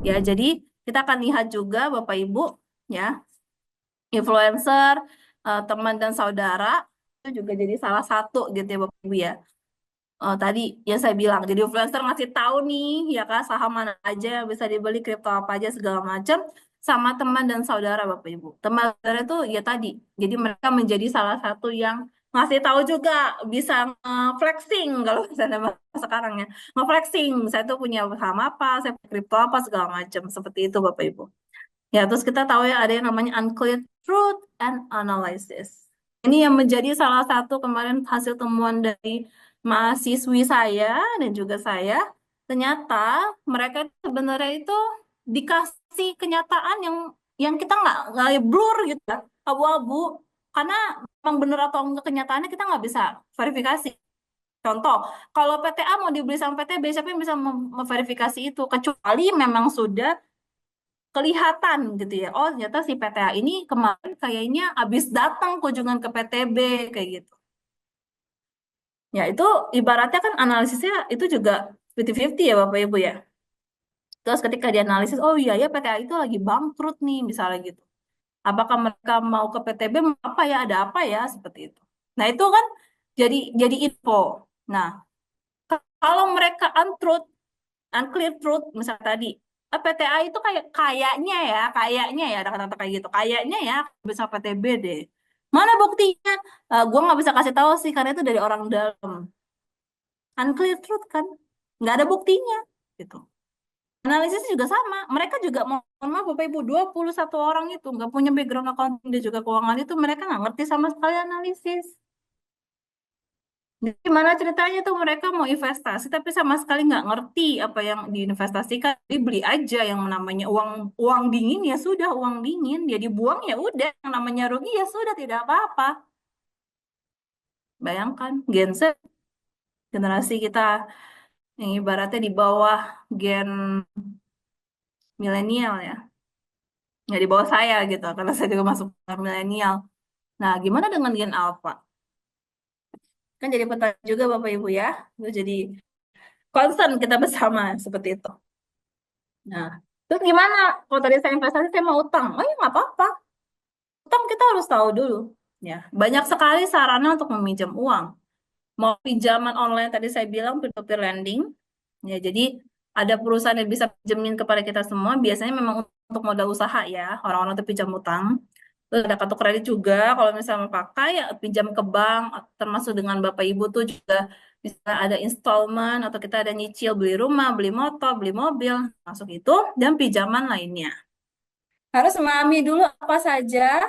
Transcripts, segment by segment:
Ya, jadi kita akan lihat juga Bapak Ibu ya, influencer, teman dan saudara itu juga jadi salah satu gitu ya Bapak Ibu ya. Tadi yang saya bilang, jadi influencer ngasih tahu nih ya kan saham mana aja yang bisa dibeli, kripto apa aja segala macam, sama teman dan saudara Bapak Ibu. Teman saudara itu ya tadi, jadi mereka menjadi salah satu yang ngasih tahu juga, bisa flexing kalau misalnya bahasa sekarang ya, nge-flexing, saya tuh punya saham apa, saya punya kripto apa segala macam, seperti itu Bapak Ibu. Ya, terus kita tahu ya ada yang namanya unclear truth and analysis. Ini yang menjadi salah satu kemarin hasil temuan dari mahasiswi saya dan juga saya. Ternyata mereka itu sebenarnya itu dikasih kenyataan yang kita nggak blur gitu ya, abu-abu. Karena memang benar atau enggak kenyataannya kita nggak bisa verifikasi. Contoh, kalau PTA mau dibeli sama PTB, siapa yang bisa memverifikasi itu? Kecuali memang sudah kelihatan gitu ya. Oh, ternyata si PTA ini kemarin kayaknya habis datang kunjungan ke PTB kayak gitu. Ya, itu ibaratnya kan analisisnya itu juga 50-50 ya Bapak Ibu ya. Terus ketika dianalisis, oh iya ya PTA itu lagi bangkrut nih misalnya gitu. Apakah mereka mau ke PTB mau apa ya, ada apa ya seperti itu. Nah, itu kan jadi info. Nah, kalau mereka unclear truth misalnya tadi, PTA itu kayaknya ya ada kata-kata kayak gitu, kayaknya ya bisa PTB deh. Mana buktinya? Gue nggak bisa kasih tahu sih karena itu dari orang dalam. Unclear truth kan, nggak ada buktinya gitu. Analisis juga sama, mereka juga mohon maaf Bapak Ibu, 21 orang itu nggak punya background accounting dan juga keuangan, itu mereka nggak ngerti sama sekali analisis. Jadi gimana ceritanya tuh mereka mau investasi tapi sama sekali nggak ngerti apa yang diinvestasikan. Jadi beli aja yang namanya uang uang dingin, ya sudah uang dingin, dia dibuang ya udah, yang namanya rugi ya sudah tidak apa-apa. Bayangkan Gen Z, generasi kita yang ibaratnya di bawah gen milenial ya. Ya di bawah saya gitu karena saya juga masuk ke milenial. Nah, gimana dengan gen alpha? Kan jadi pertanyaan juga Bapak Ibu ya. Itu jadi concern kita bersama seperti itu. Nah, terus gimana? Kalau tadi saya investasi, saya mau utang. Oh ya nggak apa-apa. Utang kita harus tahu dulu. Ya, banyak sekali sarana untuk meminjam uang. Mau pinjaman online tadi saya bilang peer-to-peer lending. Ya, jadi ada perusahaan yang bisa pinjemin kepada kita semua. Biasanya memang untuk modal usaha ya, orang-orang itu pinjam utang. Terus ada kartu kredit juga. Kalau misalnya mau pakai, ya pinjam ke bank, termasuk dengan Bapak Ibu tuh juga bisa ada installment atau kita ada nyicil beli rumah, beli motor, beli mobil, masuk itu dan pinjaman lainnya. Harus memahami dulu apa saja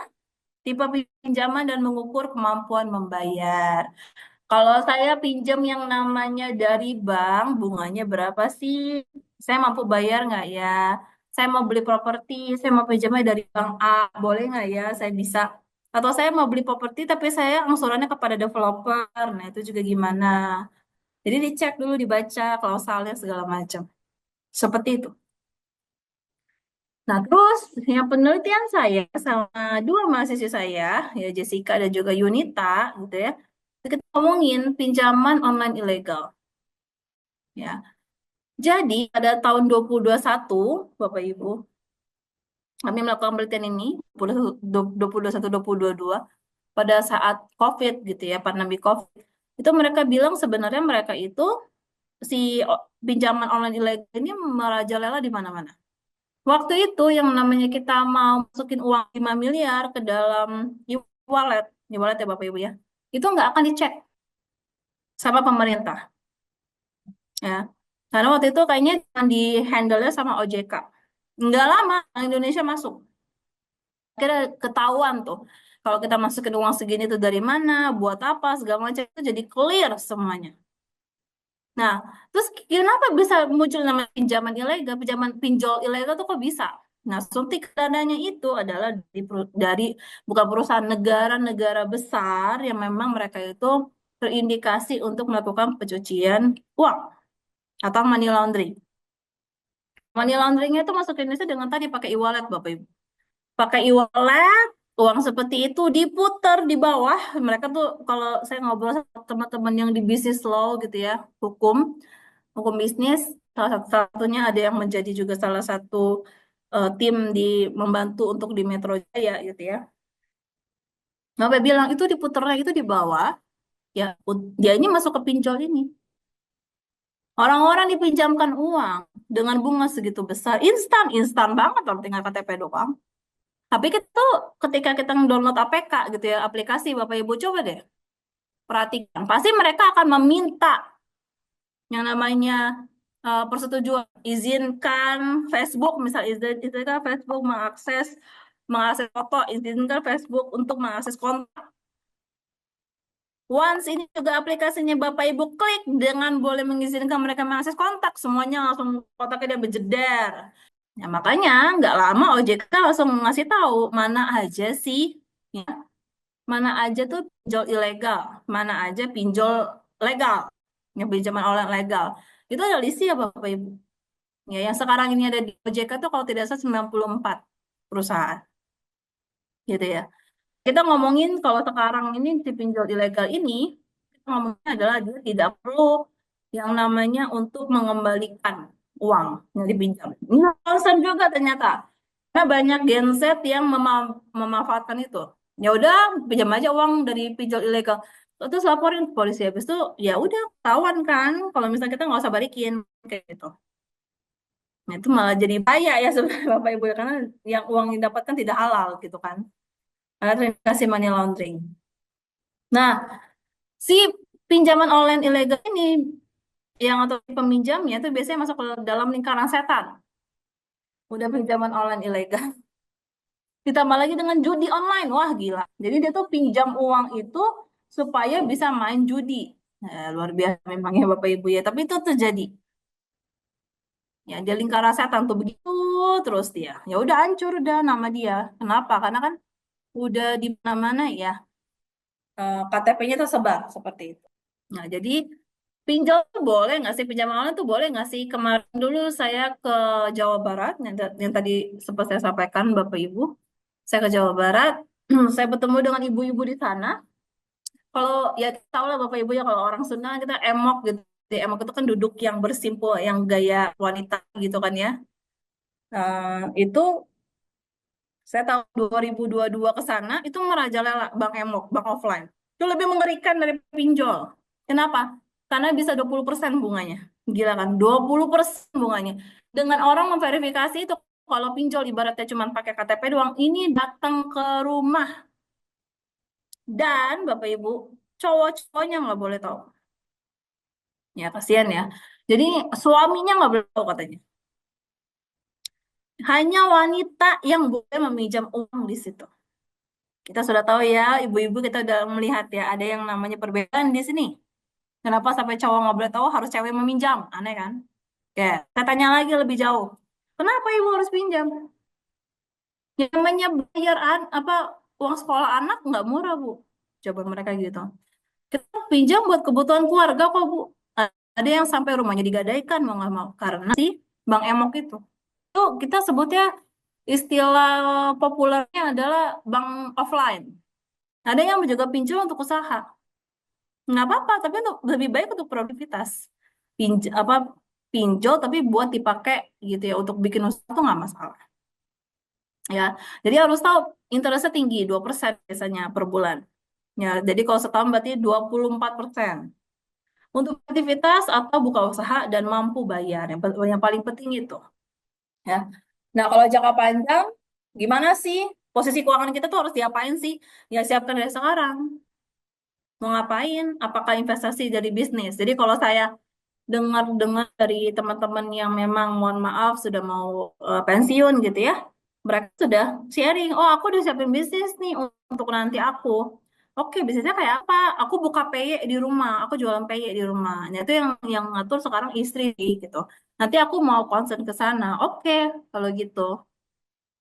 tipe pinjaman dan mengukur kemampuan membayar. Kalau saya pinjam yang namanya dari bank, bunganya berapa sih? Saya mampu bayar nggak ya? Saya mau beli properti, saya mau pinjamnya dari bank A, boleh nggak ya? Saya bisa. Atau saya mau beli properti tapi saya angsurannya kepada developer. Nah, itu juga gimana? Jadi dicek dulu, dibaca klausalnya segala macam. Seperti itu. Nah, terus yang penelitian saya sama dua mahasiswa saya, ya Jessica dan juga Yunita, gitu ya, kita ngomongin pinjaman online ilegal. Ya, jadi pada tahun 2021, Bapak Ibu, kami melakukan penelitian ini 2021 2022 pada saat COVID gitu ya, pandemi COVID. Itu mereka bilang sebenarnya mereka itu si pinjaman online ilegal ini merajalela di mana-mana. Waktu itu yang namanya kita mau masukin uang 5 miliar ke dalam e-wallet, e-wallet ya Bapak Ibu ya, itu nggak akan dicek sama pemerintah ya. Karena waktu itu kayaknya yang di handle-nya sama OJK. Nggak lama, Bank Indonesia masuk. Kira ketahuan tuh. Kalau kita masukin uang segini tuh dari mana, buat apa, segala macam itu jadi clear semuanya. Nah, terus kenapa bisa muncul nama pinjaman ilegal, pinjaman pinjol ilegal tuh kok bisa? Nah, suntik dananya itu adalah dari bukan perusahaan negara-negara besar yang memang mereka itu terindikasi untuk melakukan pencucian uang atau money laundering. Money launderingnya itu masuk ke Indonesia dengan tadi pakai e-wallet, Bapak Ibu. Pakai e-wallet, uang seperti itu diputar di bawah. Mereka tuh kalau saya ngobrol sama teman-teman yang di bisnis law gitu ya, hukum bisnis, salah satunya ada yang menjadi juga salah satu tim di membantu untuk di Metro Jaya gitu ya. Sampai bilang itu diputernya itu di bawah, ya dia ini masuk ke pinjol ini. Orang-orang dipinjamkan uang dengan bunga segitu besar, instan, instan banget loh, tinggal KTP doang. Tapi kita tuh ketika kita download APK gitu ya, aplikasi Bapak Ibu coba deh perhatikan. Pasti mereka akan meminta yang namanya persetujuan, izinkan Facebook, misal izinkan Facebook mengakses mengakses foto, izinkan Facebook untuk mengakses kontak. Once ini juga aplikasinya Bapak Ibu klik dengan boleh mengizinkan mereka mengakses kontak, semuanya langsung kontaknya dia berjedar. Ya, makanya nggak lama OJK langsung ngasih tahu mana aja sih, ya, mana aja tuh pinjol ilegal, mana aja pinjol legal, yang pinjaman online legal. Itu ada listnya Bapak Ibu. Ya, yang sekarang ini ada di OJK tuh kalau tidak salah 94 perusahaan, gitu ya. Kita ngomongin kalau sekarang ini si pinjol ilegal ini, kita ngomongnya adalah dia tidak perlu yang namanya untuk mengembalikan uang yang dipinjam. Ini concern juga ternyata. Karena banyak Gen Z yang memanfaatkan itu. Ya udah, pinjam aja uang dari pinjol ilegal. Terus laporin ke polisi, habis itu ya udah ketahuan kan kalau misalnya kita nggak usah balikin kayak gitu. Nah, itu malah jadi bahaya ya sebenarnya Bapak Ibu ya, karena yang uang yang didapatkan tidak halal gitu kan. Karena transaksi money laundering. Nah, si pinjaman online ilegal ini yang atau peminjamnya itu biasanya masuk ke dalam lingkaran setan. Udah pinjaman online ilegal. Ditambah lagi dengan judi online. Wah, gila. Jadi dia tuh pinjam uang itu supaya bisa main judi. Nah, luar biasa memang ya Bapak Ibu ya. Tapi itu terjadi. Ya, dia lingkaran setan tuh begitu terus dia. Ya udah hancur udah nama dia. Kenapa? Karena kan udah di mana-mana ya. KTP-nya tersebar seperti itu. Nah, jadi pinjol tuh boleh nggak sih, pinjaman online tuh boleh nggak sih? Kemarin dulu saya ke Jawa Barat, yang tadi sempat saya sampaikan Bapak Ibu, saya ke Jawa Barat, saya bertemu dengan ibu-ibu di sana. Kalau ya kita tahu lah Bapak Ibu ya, kalau orang Sunda kita emok gitu. Di emok itu kan duduk yang bersimpul, yang gaya wanita gitu kan ya. Itu saya tahun 2022 ke sana, itu merajalela Bank Emok, Bank offline. Itu lebih mengerikan dari pinjol. Kenapa? Karena bisa 20% bunganya. Gila kan? 20% bunganya. Dengan orang memverifikasi itu, kalau pinjol ibaratnya cuma pakai KTP doang, ini datang ke rumah. Dan Bapak Ibu, cowok-cowoknya nggak boleh tahu. Ya, kasihan ya. Jadi suaminya nggak boleh tahu katanya. Hanya wanita yang boleh meminjam uang di situ. Kita sudah tahu ya, ibu-ibu kita udah melihat ya, ada yang namanya perbedaan di sini. Kenapa sampai cowok nggak boleh tahu, harus cewek meminjam? Aneh kan? Oke, saya tanya lagi lebih jauh. Kenapa ibu harus pinjam? Yang namanya bayar apa uang sekolah anak nggak murah, Bu. Coba mereka gitu. Kita pinjam buat kebutuhan keluarga kok, Bu. Ada yang sampai rumahnya digadaikan mau nggak mau karena si Bang Emok itu. Itu kita sebutnya istilah populernya adalah bank offline. Ada yang juga pinjam untuk usaha. Nggak apa-apa, tapi untuk lebih baik untuk produktivitas. Apa pinjol tapi buat dipakai gitu ya untuk bikin usaha tuh nggak masalah. Ya, jadi harus tahu interestnya tinggi 2% biasanya per bulan. Ya, jadi kalau setahun berarti 24%. Untuk aktivitas atau buka usaha dan mampu bayar. Yang paling penting itu. Ya. Nah, kalau jangka panjang, gimana sih? Posisi keuangan kita tuh harus diapain sih? Ya, siapkan dari sekarang. Mau ngapain? Apakah investasi dari bisnis? Jadi kalau saya dengar-dengar dari teman-teman yang memang mohon maaf sudah mau pensiun gitu ya, mereka sudah sharing, oh aku udah siapin bisnis nih untuk nanti aku. Oke, bisnisnya kayak apa? Aku buka PY di rumah, aku jualan PY di rumah. Nah, itu yang ngatur sekarang istri gitu. Nanti aku mau concern ke sana. Oke, kalau gitu.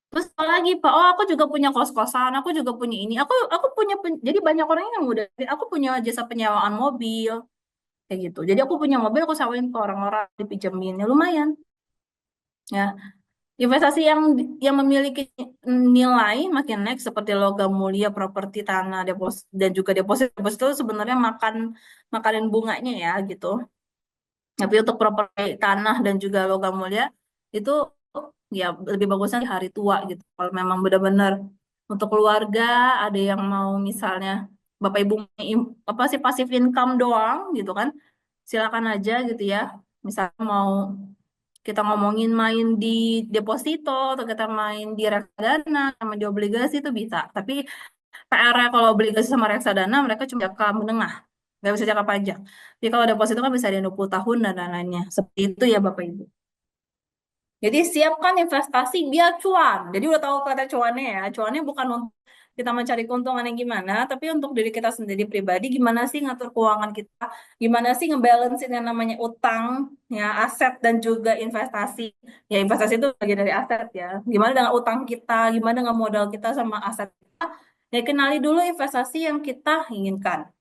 Terus apa lagi Pak? Oh, aku juga punya kos-kosan, aku juga punya ini. Aku punya jadi banyak orang yang udah aku punya jasa penyewaan mobil kayak gitu. Jadi aku punya mobil, aku sewain ke orang-orang dipinjemin. Ya lumayan. Ya, investasi yang memiliki nilai makin naik seperti logam mulia, properti, tanah, deposit dan juga deposit. Deposit itu sebenarnya makanin bunganya ya gitu. Tapi untuk properti tanah dan juga logam mulia itu ya lebih bagusnya di hari tua gitu. Kalau memang benar-benar untuk keluarga, ada yang mau misalnya Bapak Ibu apa sih pasif income doang gitu kan, silakan aja gitu ya. Misalnya mau kita ngomongin main di deposito atau kita main di reksadana sama di obligasi itu bisa. Tapi PR-nya kalau obligasi sama reksadana mereka cuma jangka menengah, nggak bisa jangka panjang. Tapi kalau deposito kan bisa di 20 tahun dan lain-lainnya. Seperti itu ya Bapak Ibu. Jadi siapkan investasi biar cuan. Jadi udah tahu kata cuannya ya. Cuannya bukan untuk kita mencari keuntungan yang gimana, tapi untuk diri kita sendiri pribadi, gimana sih ngatur keuangan kita, gimana sih ngebalancein yang namanya utang, ya aset dan juga investasi. Ya investasi itu bagian dari aset ya. Gimana dengan utang kita, gimana dengan modal kita sama aset kita. Ya kenali dulu investasi yang kita inginkan.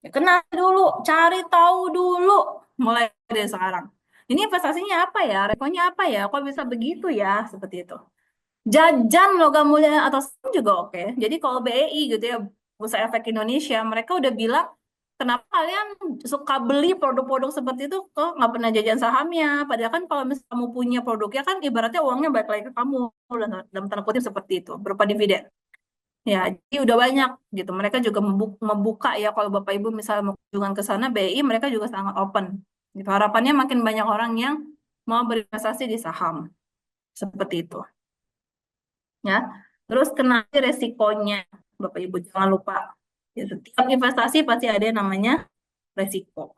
Ya, kenal dulu, cari tahu dulu, mulai dari sekarang. Ini investasinya apa ya? Rekonya apa ya? Kok bisa begitu ya? Seperti itu. Jajan logam mulia atau saham juga oke. Jadi kalau BEI gitu ya, Bursa Efek Indonesia, mereka udah bilang, kenapa kalian suka beli produk-produk seperti itu kok nggak pernah jajan sahamnya? Padahal kan kalau misalnya kamu punya produknya kan ibaratnya uangnya balik lagi ke kamu, dalam tanda kutip seperti itu, berupa dividen. Ya, jadi udah banyak gitu. Mereka juga membuka ya kalau Bapak Ibu misalnya mau kunjungan ke sana, BI mereka juga sangat open. Gitu. Harapannya makin banyak orang yang mau berinvestasi di saham seperti itu, ya. Terus kenali resikonya, Bapak Ibu jangan lupa. Ya, setiap investasi pasti ada yang namanya resiko.